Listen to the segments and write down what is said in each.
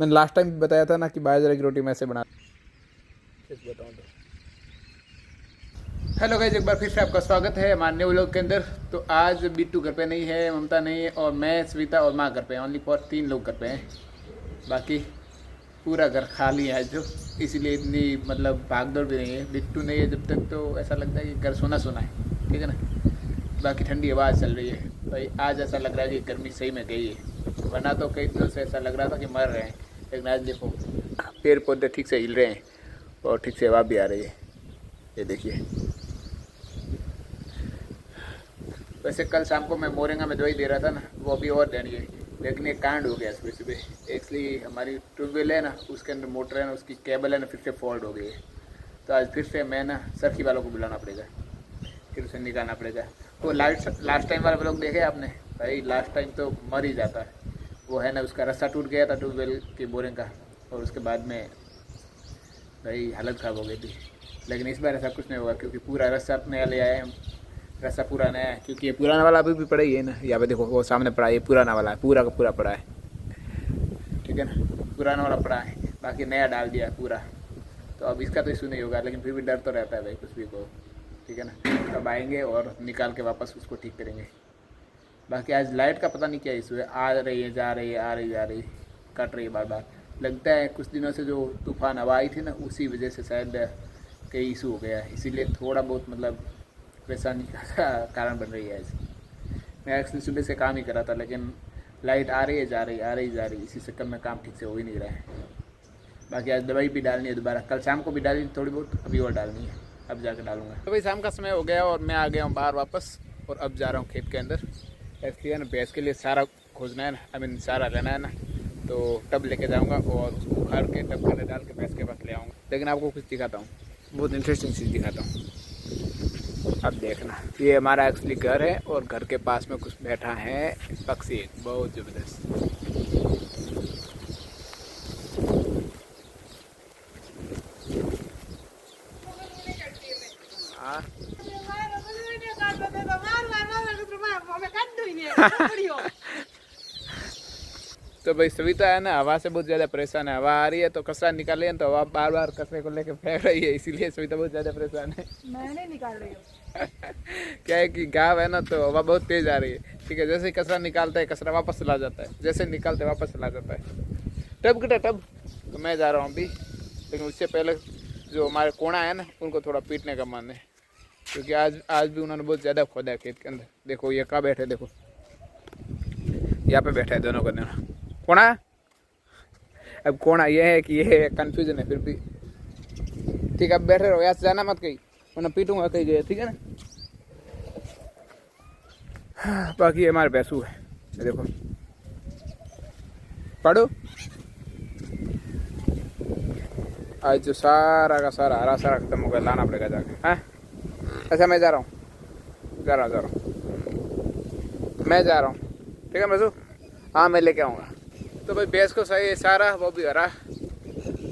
मैंने last time बताया था ना कि बाजरे की रोटी मैं ऐसे बना बताऊँ तो। हेलो गाइस, एक बार फिर से आपका स्वागत है हमारे न्यू व्लॉग के अंदर। तो आज बिट्टू घर पे नहीं है, ममता नहीं है और मैं, सविता और माँ घर पे हैं। ओनली फॉर 3 लोग घर पे हैं, बाकी पूरा घर खाली है आज। जो इसीलिए इतनी मतलब भागदौड़ भी नहीं है। बिट्टू नहीं है जब तक तो ऐसा लगता है कि घर सोना सोना है, ठीक है ना। बाकी ठंडी हवा चल रही है भाई। आज ऐसा लग रहा है कि गर्मी सही में गई है, वरना तो कई दिनों से ऐसा लग रहा था कि मर रहे हैं। लेकिन आज देखो पेड़ पौधे ठीक से हिल रहे हैं और ठीक से हवा भी आ रही है। ये देखिए। वैसे कल शाम को मैं मोरिंगा में दवाई दे रहा था ना, वो अभी और देनी है, लेकिन एक कांड हो गया सुबह सुबह। एक्चुअली हमारी ट्यूबवेल है ना, उसके अंदर मोटर है ना, उसकी केबल है ना, फिर से फॉल्ट हो गई है। तो आज फिर से मैं ना सरखी वालों को बुलाना पड़ेगा, फिर उसे निकालना पड़ेगा। वो लास्ट टाइम वाले लोग देखे आपने भाई, लास्ट टाइम तो मर ही जाता है। वो है ना, उसका रस्सा टूट गया था ट्यूबवेल की बोरिंग का, और उसके बाद में भाई हालत ख़राब हो गई थी। लेकिन इस बार ऐसा कुछ नहीं होगा, क्योंकि पूरा रस्सा नया ले आए हम। रस्सा पूरा नया है, क्योंकि ये पुराना वाला अभी भी पड़ा ही है ना। यहाँ पे देखो वो सामने पड़ा है, ये पुराना वाला है, पूरा का पूरा पड़ा है, ठीक है ना। पुराना वाला पड़ा है, बाकी नया डाल दिया है पूरा। तो अब इसका तो इशू नहीं होगा, लेकिन फिर भी डर तो रहता है भाई कुछ भी को, ठीक है ना। अब आएंगे और निकाल के वापस उसको ठीक करेंगे। बाकी आज लाइट का पता नहीं क्या इशू है, आ रही है जा रही है, आ रही जा रही, कट रही है बार बार। लगता है कुछ दिनों से जो तूफान हवा आई थी ना, उसी वजह से शायद कई इशू हो गया है, इसीलिए थोड़ा बहुत मतलब परेशानी का कारण बन रही है आज। मैं एक्चुअली सुबह से काम ही कर रहा था, लेकिन लाइट आ रही है जा रही, आ रही जा रही, इसी चक्कर में काम ठीक से हो ही नहीं रहा है। बाकी आज दवाई भी डालनी है दोबारा, कल शाम को भी डाली थोड़ी बहुत, अभी और डालनी है, अब जाकर डालूंगा। तो भाई शाम का समय हो गया और मैं आ गया हूँ बाहर वापस, और अब जा रहा हूँ खेत के अंदर। ऐसे है ना, भैंस के लिए सारा खोजना है ना, आई मीन सारा लेना है ना, तो टब लेके जाऊँगा और उसको उखाड़ के टब के अंदर डाल के भैंस के पास ले आऊँगा। लेकिन आपको कुछ दिखाता हूँ, बहुत इंटरेस्टिंग चीज़ दिखाता हूँ। अब देखना, ये हमारा एक्चुअली घर है और घर के पास में कुछ बैठा है पक्षी, बहुत ज़बरदस्त। हाँ तो भाई सविता है ना, हवा से बहुत ज़्यादा परेशान है। हवा आ रही है तो कचरा निकाले हैं, तो हवा बार बार कचरे को लेके फेंक रही है, इसीलिए सविता बहुत ज़्यादा परेशान है। मैं नहीं निकाल रही हूँ। क्या है कि गाँव है ना, तो हवा बहुत तेज़ आ रही है, ठीक है। जैसे ही कचरा निकालता है, कचरा वापस चला जाता है, जैसे निकालते वापस चला जाता है। टब किटा टब, तो मैं जा रहा हूँ अभी, लेकिन उससे पहले जो हमारे कोना है ना, उनको थोड़ा पीटने का मन है, क्योंकि आज भी उन्होंने बहुत ज़्यादा खोदा है खेत के अंदर। देखो ये कहाँ बैठे, देखो यहाँ पे बैठा है दोनों का दोनों कोना। अब कोना ये है कि ये कंफ्यूजन है, फिर भी ठीक है। अब बैठे रहो, यहाँ से जाना मत कहीं, वरना पीटूंगा कहीं गए, ठीक है ना। बाकी हमारे भैंसू है, देखो पढ़ो। आज जो सारा का सारा हरा सारा खत्म हो गया, लाना पड़ेगा जाके। हाँ अच्छा, मैं जा रहा हूँ, मैं जा रहा हूँ, ठीक है भैंसू। हाँ मैं लेके आऊँगा। तो भाई भैंस को सही सारा, वो भी हरा,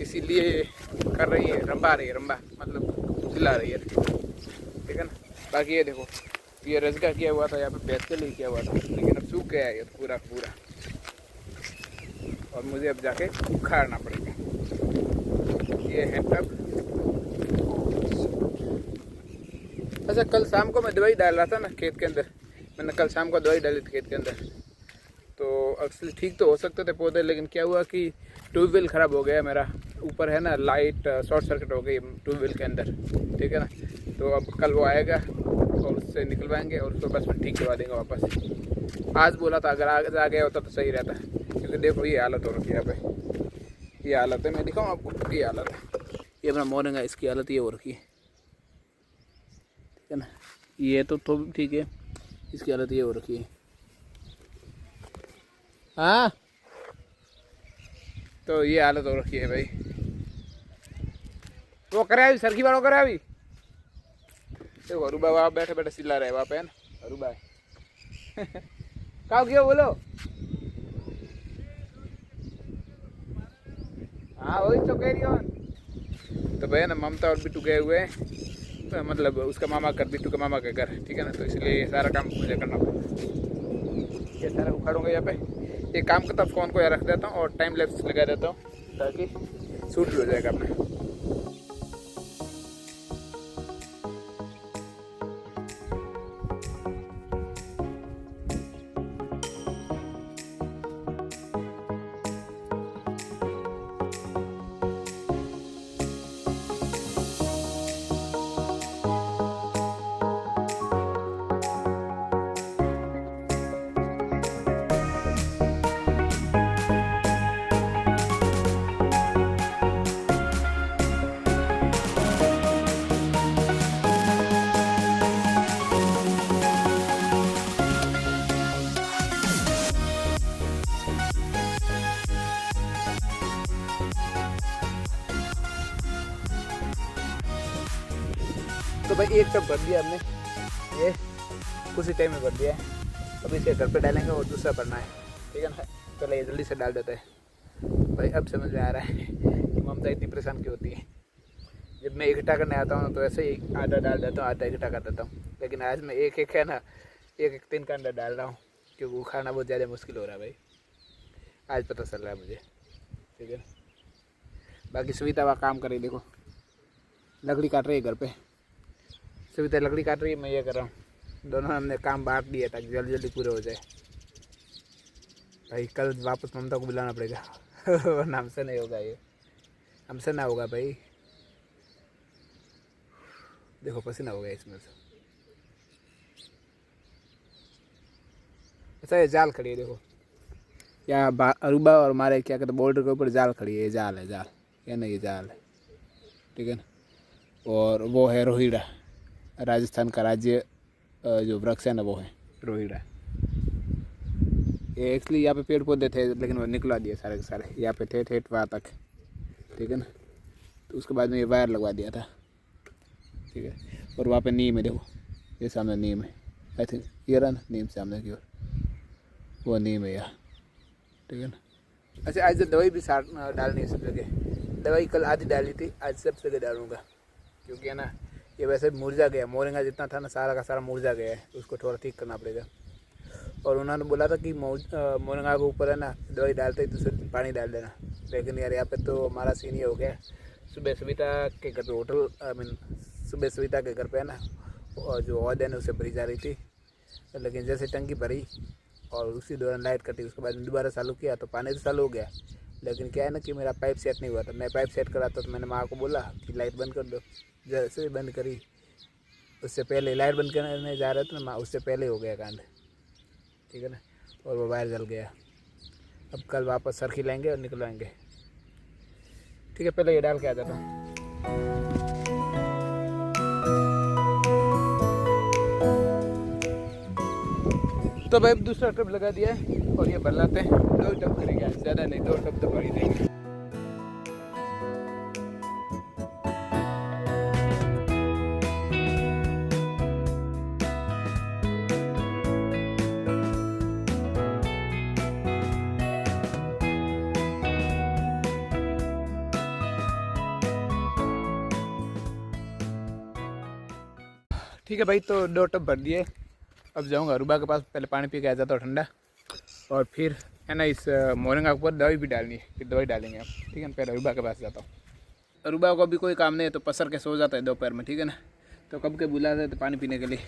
इसीलिए कर रही है, रंबा रही है, रंबा मतलब चिल्ला रही है, ठीक है ना। बाकी ये देखो, ये रजका किया हुआ था यहाँ पे, भैंस के लिए किया हुआ था, लेकिन अब सूख गया है ये पूरा पूरा, और मुझे अब जाके उखाड़ना पड़ेगा। ये है टब। अच्छा, कल शाम को मैं दवाई डाल रहा था ना खेत के अंदर, मैंने कल शाम को दवाई डाली थी खेत के अंदर, तो एक्चुअली ठीक तो हो सकते थे पौधे, लेकिन क्या हुआ कि ट्यूबवेल ख़राब हो गया मेरा। ऊपर है ना लाइट शॉर्ट सर्किट हो गई ट्यूबवेल के अंदर, ठीक है ना। तो अब कल वो आएगा और उससे निकलवाएंगे और उसको बस में ठीक करवा देंगे वापस। आज बोला था, अगर आज आ गया होता तो सही रहता, क्योंकि देखो ये हालत हो रखी है यहाँ पे, ये हालत है। मैं दिखाऊँ आपको, ये हालत है, ये अपना मोरिंगा, इसकी हालत ये हो रखी है, ठीक है ना। ये तो ठीक है, इसकी हालत ये हो रखी है। हाँ तो ये हालत हो रखी है भाई। वो करे अभी सरखी वालों करे अभी, देखो अरूबा वहाँ बैठे बैठे चिल्ला रहे वहाँ पे, है ना अरूबा कहाँ गया बोलो। हाँ वही तो कह रही हो। तो भाई ना ममता और बिट्टू गए हुए हैं, तो मतलब उसका मामा घर, बिट्टू का मामा का घर, ठीक है ना। तो इसलिए ये सारा काम मुझे करना पड़ेगा, ये सारा उखाड़ूंगा यहाँ पे, एक काम करता हूँ, फ़ोन को यहाँ रख देता हूँ और टाइम लैप्स लगा देता हूँ ताकि शूट भी हो जाएगा अपने। तो भाई एक टब भर दिया हमने, ये कुछ ही टाइम में भर दिया है। अब इसे घर पे डालेंगे और दूसरा भरना है, ठीक है ना। चलो ये जल्दी से डाल देते हैं। भाई अब समझ में आ रहा है कि ममता इतनी परेशान क्यों होती है। जब मैं इकट्ठा करने आता हूँ तो ऐसे ही आधा डाल देता हूँ, आधा इकट्ठा कर देता हूँ। लेकिन आज मैं एक एक है ना, एक 3 का अंडा डाल रहा हूँ क्योंकि वो खाना बहुत ज़्यादा मुश्किल हो रहा है भाई। आज पता चल रहा है मुझे, ठीक है ना। बाकी सुविधा वहाँ काम कर रही, देखो लकड़ी काट रही है घर पे। सुविधा लकड़ी काट रही है, मैं ये कर रहा हूँ। दोनों हमने काम बांट दिया ताकि जल्दी जल्दी पूरे हो जाए। भाई कल वापस ममता को बुलाना पड़ेगा वरना हमसे नहीं होगा, ये हमसे ना होगा भाई। देखो पसीना हो गया इसमें से। अच्छा ये जाल खड़ी है, देखो यहाँ अरूबा और हमारे क्या कहते बॉर्डर के ऊपर जाल खड़ी है। ये जाल है, जाल या नहीं, ये जाल है, ठीक है ना। और वो है रोहिड़ा, राजस्थान का राज्य जो वृक्ष है ना वो है रोहिड़ा। ये एक्चुअली यहाँ पे पेड़ पौधे थे लेकिन वो निकलवा दिए सारे के सारे। यहाँ पे थे ठेठ वहाँ तक, ठीक है ना। तो उसके बाद में ये वायर लगवा दिया था, ठीक है। और वहाँ पे नीम है, देखो ये सामने नीम है। आई थिंक ये रहा ना नीम सामने की ओर, वो नीम है यहाँ, ठीक है ना। अच्छा आज दवाई भी साथ डालनी है सब जगह। दवाई कल आधी डाली थी, आज सब जगह डालूँगा क्योंकि है ना ये वैसे मुरझा गया। मोरिंगा जितना था ना सारा का सारा मुरझा गया है, उसको थोड़ा ठीक करना पड़ेगा। और उन्होंने बोला था कि मोरिंगा के ऊपर है ना दवाई डालते ही दूसरे पानी डाल देना। लेकिन यार यहाँ पे तो हमारा सीन ये हो गया, सुबह सविता के घर पे होटल सुबह सविता के घर पे है ना और जो औद है ना उसे भरी जा रही थी। लेकिन जैसे टंकी भरी और उसी दौरान लाइट कटी, उसके बाद दोबारा चालू किया तो पानी तो चालू हो गया। लेकिन क्या है ना कि मेरा पाइप सेट नहीं हुआ था। मैं पाइप सेट करा तो मैंने माँ को बोला कि लाइट बंद कर दो। जैसे बंद करी उससे पहले लाइट बंद करने जा रहे थे ना माँ, उससे पहले हो गया कांड, ठीक है ना। और वो वायर जल गया। अब कल वापस सरखी लेंगे और निकलवाएंगे, ठीक है। पहले ये डाल के आ जाता हूँ। तो भाई दूसरा टब लगा दिया है और ये भर लाते हैं। 2 टब करेंगे, ज़्यादा नहीं, 2 टब तो भर ही देंगे। ठीक है भाई, तो 2 टब भर दिए। अब जाऊँगा अरूबा के पास, पहले पानी पी के आ जाता हूँ ठंडा। और फिर है ना इस मोरिंगा के ऊपर दवाई भी डालनी है, फिर दवाई डालेंगे हम, ठीक है। पहले अरूबा के पास जाता हूँ। अरूबा को अभी कोई काम नहीं है तो पसर के सो जाता है दोपहर में, ठीक है ना। तो कब के बुलाते थे पानी पीने के लिए,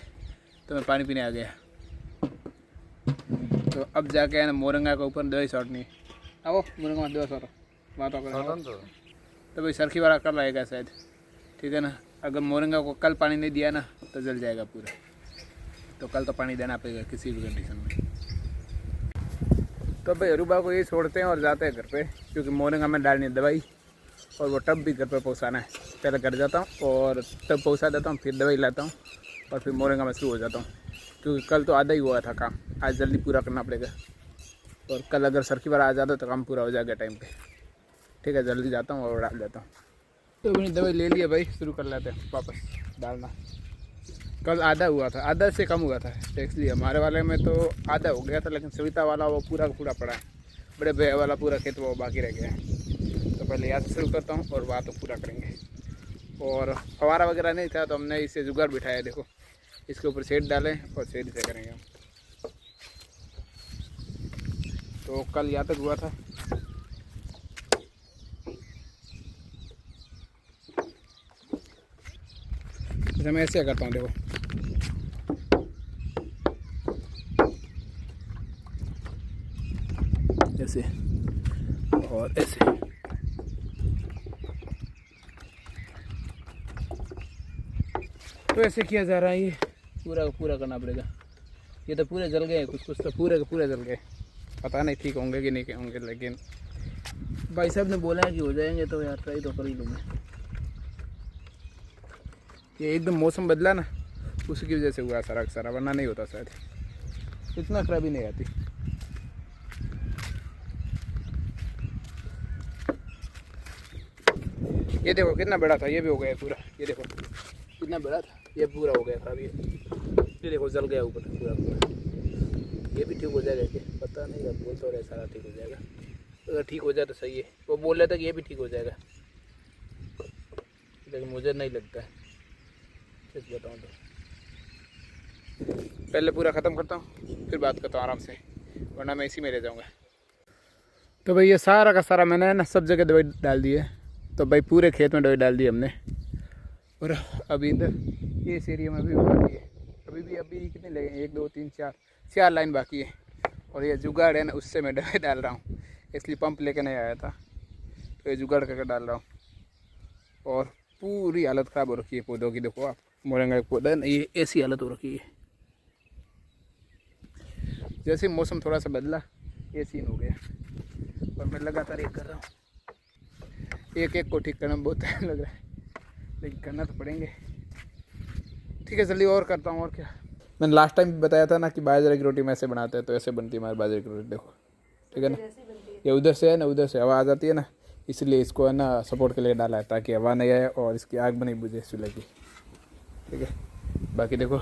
तो मैं पानी पीने आ गया। तो अब जाके है ना मोरिंगा के ऊपर दवाई छाटनी है। आओ मोरिंगा में दवा छाटो, बात तो भाई सरखी वाला कर रहेगा शायद, ठीक है ना। अगर मोरिंगा को कल पानी नहीं दिया ना तो जल जाएगा पूरा। तो कल तो पानी देना पड़ेगा किसी भी कंडीशन में। तो भाई अरूबा को ये छोड़ते हैं और जाते हैं घर पे, क्योंकि मोरिंगा में डालनी है दवाई और वो टब भी घर पे पहुँचाना है। पहले घर जाता हूँ और टब पहुँचा देता हूँ, फिर दवाई लाता हूँ और फिर मोरिंगा में शुरू हो जाता हूँ। क्योंकि कल तो आधा ही हुआ था काम, आज जल्दी पूरा करना पड़ेगा। और कल अगर सरखी वाला आ जाता तो काम पूरा हो जाएगा टाइम पे, ठीक है। जल्दी जाता हूँ और डाल देता हूँ। तो अपनी दवाई ले लिया भाई, शुरू कर लेते हैं वापस डालना। कल आधा हुआ था, आधा से कम हुआ था एक्चुअली। हमारे वाले में तो आधा हो गया था, लेकिन सविता वाला वो पूरा का पूरा पड़ा है। बड़े भैया वाला पूरा खेत वो बाकी रह गया है। तो पहले यहाँ से शुरू करता हूँ और वहाँ तो पूरा करेंगे। और फवारा वगैरह नहीं था तो हमने इसे जुगाड़ बिठाया, देखो इसके ऊपर शेड डालें और शेड से करेंगे हम। तो कल यहाँ तक हुआ था। जैसे मैं ऐसे करता हूँ, देखो ऐसे और ऐसे। तो ऐसे किया जा रहा है, ये पूरा का पूरा करना पड़ेगा। ये तो पूरे जल गए, कुछ कुछ तो पूरे के पूरे जल गए, पता नहीं ठीक होंगे कि नहीं होंगे, लेकिन भाई साहब ने बोला है कि हो जाएंगे, तो यार ट्राई तो कर ही लूँगा। ये एकदम मौसम बदला ना, उसकी वजह से हुआ सारा का सारा, वरना नहीं होता शायद, इतना खराबी नहीं आती। ये देखो कितना बड़ा था, ये भी हो गया पूरा। ये देखो कितना बड़ा था, ये पूरा हो गया खराब। ये देखो जल गया ऊपर पूरा पूरा। ये भी ठीक हो जाएगा क्या पता नहीं, अब बोल तो रहे सारा ठीक हो जाएगा। अगर ठीक हो जाए तो सही है। वो बोल रहा था कि ये भी ठीक हो जाएगा, लेकिन मुझे नहीं लगता है, सच बताऊँ तो। पहले पूरा ख़त्म करता हूँ, फिर बात करता हूँ आराम से, वरना मैं इसी में रह जाऊँगा। तो भाई ये सारा का सारा मैंने ना सब जगह दवाई डाल दी है। तो भाई पूरे खेत में दवाई डाल दी हमने, और अभी इधर ये इस एरिया में भी बाकी है। अभी कितने लगे, 1 2 3 4 लाइन बाकी है। और ये जुगाड़ है ना, उससे मैं दवाई डाल रहा हूँ, इसलिए पंप लेके नहीं आया था, तो ये जुगाड़ करके डाल रहा हूँ। और पूरी हालत ख़राब हो रखी है पौधों की, देखो आप, मोरंगा का पौधा है ना, ये ऐसी हालत हो रखी है। जैसे मौसम थोड़ा सा बदला, ये सीन हो गया। और मैं लगातार ये कर रहा हूँ, एक एक को ठीक करना में बहुत टाइम लग रहा है, लेकिन करना तो पड़ेंगे। ठीक है, जल्दी और करता हूँ। और क्या, मैंने लास्ट टाइम बताया था ना कि बाजरे की रोटी में ऐसे बनाते हैं, तो ऐसे बनती है हमारी बाजरे की रोटी, देखो ठीक है ना। ये उधर से है ना, उधर से हवा आ जाती है ना, इसलिए इसको है ना सपोर्ट के लिए डाला है, ताकि हवा नहीं आए और इसकी आग भी नहीं बुझे चूल्हे की, ठीक है। बाकी देखो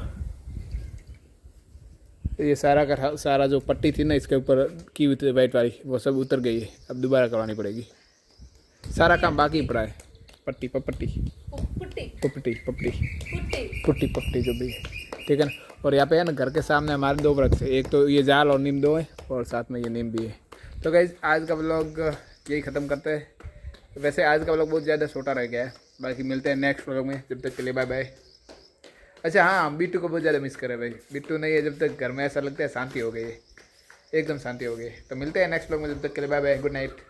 ये सारा का सारा जो पट्टी थी ना इसके ऊपर की हुई थी वाइट वाली, वो सब उतर गई है, अब दोबारा करवानी पड़ेगी। सारा काम बाकी पड़ा है, पट्टी पट्टी पट्टी पट्टी पट्टी जो भी है, ठीक है ना। और यहाँ पे है ना घर के सामने हमारे 2 वृक्ष है, एक तो ये जाल और नीम 2 है, और साथ में ये नीम भी है। तो गाइस आज का व्लॉग यही ख़त्म करते हैं। वैसे आज का व्लॉग बहुत ज़्यादा छोटा रह गया है, बाकी मिलते हैं नेक्स्ट व्लॉग में, जब तक के लिए बाय बाय। अच्छा हाँ, बिट्टू को बहुत ज़्यादा मिस करे भाई, बिट्टू नहीं है जब तक घर में, ऐसा लगता है शांति हो गई है, एकदम शांति हो गई है। तो मिलते हैं नेक्स्ट व्लॉग में, जब तक के लिए बाय बाय, गुड नाइट।